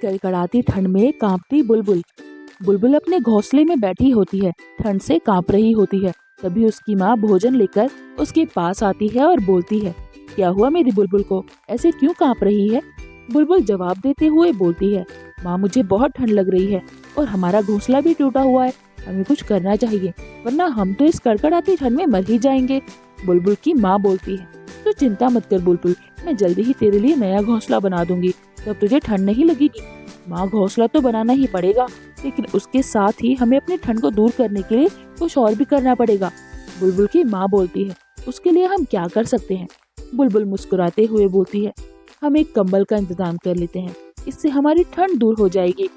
कड़कड़ाती ठंड में कांपती बुलबुल। बुलबुल अपने घोंसले में बैठी होती है, ठंड से कांप रही होती है। तभी उसकी माँ भोजन लेकर उसके पास आती है और बोलती है, क्या हुआ मेरी बुलबुल को, ऐसे क्यों कांप रही है? बुलबुल जवाब देते हुए बोलती है, माँ मुझे बहुत ठंड लग रही है और हमारा घोंसला भी टूटा हुआ है। हमें कुछ करना चाहिए, वरना हम तो इस कड़कड़ाती ठंड में मर ही जाएंगे। बुलबुल की माँ बोलती है, तो चिंता मत कर बुलबुल, मैं जल्दी ही तेरे लिए नया घोंसला बना दूंगी, तब तुझे ठंड नहीं लगेगी। माँ घोंसला तो बनाना ही पड़ेगा, लेकिन उसके साथ ही हमें अपनी ठंड को दूर करने के लिए कुछ और भी करना पड़ेगा। बुलबुल की माँ बोलती है, उसके लिए हम क्या कर सकते हैं? बुलबुल मुस्कुराते हुए बोलती है, हम एक कंबल का इंतजाम कर लेते हैं, इससे हमारी ठंड दूर हो जाएगी।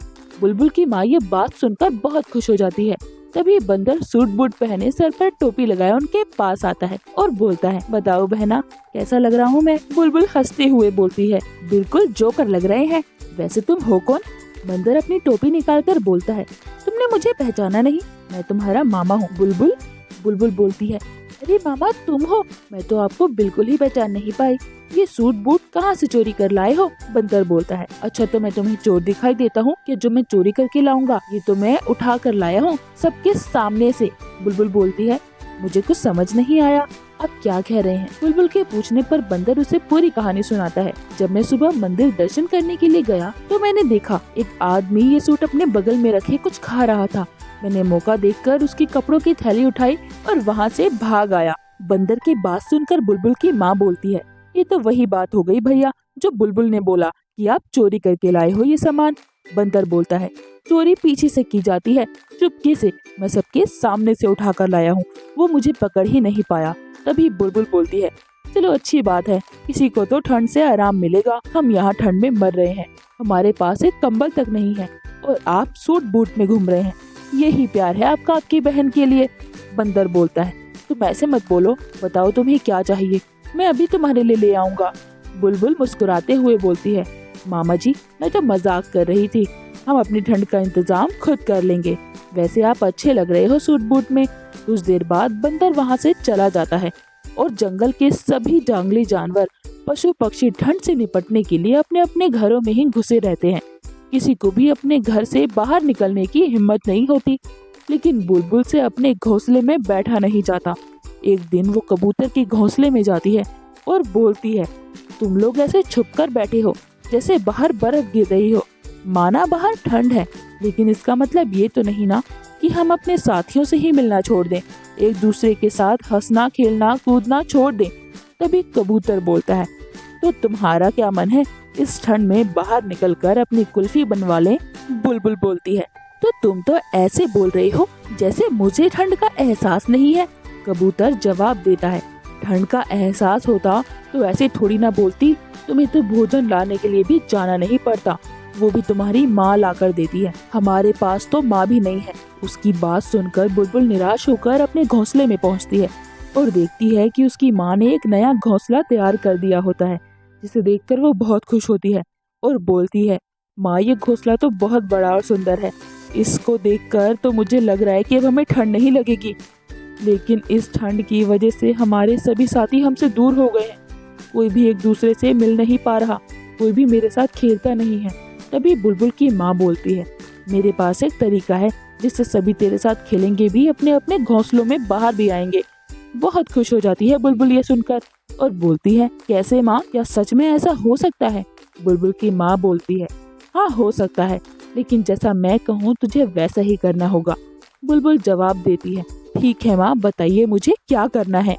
बुलबुल की माँ ये बात सुनकर बहुत खुश हो जाती है। तभी बंदर सूट बूट पहने, सर पर टोपी लगाए उनके पास आता है और बोलता है, बताओ बहना, कैसा लग रहा हूँ मैं? बुलबुल हंसते हुए बोलती है, बिल्कुल जोकर लग रहे हैं। वैसे तुम हो कौन? बंदर अपनी टोपी निकालकर बोलता है, तुमने मुझे पहचाना नहीं, मैं तुम्हारा मामा हूँ। बुलबुल बोलती है, अरे मामा तुम हो? मैं तो आपको बिल्कुल ही पहचान नहीं पाई। ये सूट बूट कहाँ से चोरी कर लाए हो? बंदर बोलता है, अच्छा तो मैं तुम्हें चोर दिखाई देता हूँ कि जो मैं चोरी करके लाऊंगा? ये तो मैं उठा कर लाया हूँ सबके सामने से। बुलबुल बोलती है, मुझे कुछ समझ नहीं आया, आप क्या कह रहे हैं? बुलबुल के पूछने पर बंदर उसे पूरी कहानी सुनाता है। जब मैं सुबह मंदिर दर्शन करने के लिए गया तो मैंने देखा एक आदमी ये सूट अपने बगल में रखे कुछ खा रहा था। मैंने मौका देखकर उसकी कपड़ों की थैली उठाई और वहाँ से भाग आया। बंदर की बात सुनकर बुलबुल की माँ बोलती है, ये तो वही बात हो गई भैया जो बुलबुल ने बोला कि आप चोरी करके लाए हो ये सामान। बंदर बोलता है, चोरी पीछे से की जाती है, चुपके से, मैं सबके सामने से उठा कर लाया हूँ, वो मुझे पकड़ ही नहीं पाया। तभी बुलबुल बोलती है, चलो अच्छी बात है, किसी को तो ठंड से आराम मिलेगा, हम यहाँ ठंड में मर रहे हैं, हमारे पास एक कंबल तक नहीं है और आप सूट बूट में घूम रहे हैं, यही प्यार है आपका आपकी बहन के लिए। बंदर बोलता है, तुम ऐसे मत बोलो, बताओ तुम्हें क्या चाहिए, मैं अभी तुम्हारे लिए ले आऊंगा। बुलबुल मुस्कुराते हुए बोलती है, मामा जी मैं तो मजाक कर रही थी, हम अपनी ठंड का इंतजाम खुद कर लेंगे, वैसे आप अच्छे लग रहे हो सूट बूट में। कुछ देर बाद बंदर वहाँ से चला जाता है और जंगल के सभी जंगली जानवर, पशु पक्षी ठंड से निपटने के लिए अपने अपने घरों में ही घुसे रहते हैं। किसी को भी अपने घर से बाहर निकलने की हिम्मत नहीं होती, लेकिन बुलबुल से अपने घोंसले में बैठा नहीं जाता। एक दिन वो कबूतर के घोंसले में जाती है और बोलती है, तुम लोग ऐसे छुपकर बैठे हो जैसे बाहर बर्फ गिर रही हो। माना बाहर ठंड है, लेकिन इसका मतलब ये तो नहीं ना कि हम अपने साथियों से ही मिलना छोड़ दें, एक दूसरे के साथ हंसना खेलना कूदना छोड़ दें। तभी कबूतर बोलता है, तो तुम्हारा क्या मन है, इस ठंड में बाहर निकलकर अपनी कुल्फी बनवा लें? बुलबुल बोलती है, तो तुम तो ऐसे बोल रहे हो जैसे मुझे ठंड का एहसास नहीं है। कबूतर जवाब देता है, ठंड का एहसास होता तो ऐसे थोड़ी ना बोलती, तुम्हें तो भोजन लाने के लिए भी जाना नहीं पड़ता, वो भी तुम्हारी माँ ला कर देती है, हमारे पास तो माँ भी नहीं है। उसकी बात सुनकर बुलबुल निराश होकर अपने घोंसले में पहुँचती है और देखती है कि उसकी माँ ने एक नया घोंसला तैयार कर दिया होता है, जिसे देखकर वो बहुत खुश होती है और बोलती है, माँ ये घोंसला तो बहुत बड़ा और सुंदर है, इसको देखकर तो मुझे लग रहा है कि अब हमें ठंड नहीं लगेगी, लेकिन इस ठंड की वजह से हमारे सभी साथी हमसे दूर हो गए हैं, कोई भी एक दूसरे से मिल नहीं पा रहा, कोई भी मेरे साथ खेलता नहीं है। तभी बुलबुल की माँ बोलती है, मेरे पास एक तरीका है जिससे सभी तेरे साथ खेलेंगे भी, अपने अपने घोंसलों में बाहर भी आएंगे। बहुत खुश हो जाती है बुलबुल ये सुनकर और बोलती है, कैसे माँ, क्या सच में ऐसा हो सकता है? बुलबुल की माँ बोलती है, हाँ हो सकता है, लेकिन जैसा मैं कहूँ तुझे वैसा ही करना होगा। बुलबुल जवाब देती है, ठीक है माँ, बताइए मुझे क्या करना है।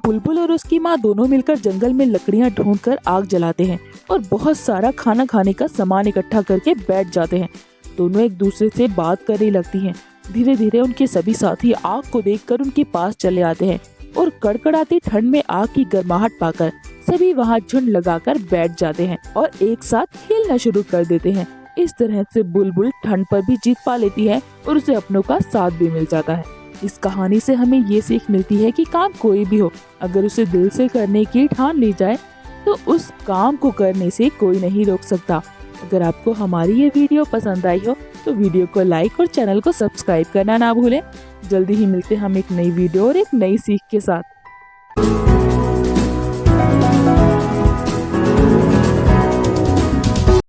बुलबुल और उसकी माँ दोनों मिलकर जंगल में लकड़ियाँ ढूंढकर आग जलाते हैं और बहुत सारा खाना खाने का सामान इकट्ठा करके बैठ जाते हैं। दोनों एक दूसरे से बात करने लगती हैं। धीरे धीरे उनके सभी साथी आग को देखकर उनके पास चले आते हैं और कड़कड़ाती ठंड में आग की गर्माहट पाकर सभी वहाँ झुंड लगाकर बैठ जाते हैं और एक साथ खेलना शुरू कर देते हैं। इस तरह से बुलबुल ठंड पर भी जीत पा लेती है और उसे अपनों का साथ भी मिल जाता है। इस कहानी से हमें ये सीख मिलती है कि काम कोई भी हो, अगर उसे दिल से करने की ठान ली जाए तो उस काम को करने से कोई नहीं रोक सकता। अगर आपको हमारी ये वीडियो पसंद आई हो तो वीडियो को लाइक और चैनल को सब्सक्राइब करना ना भूलें। जल्दी ही मिलते हैं हम एक नई वीडियो और एक नई सीख के साथ।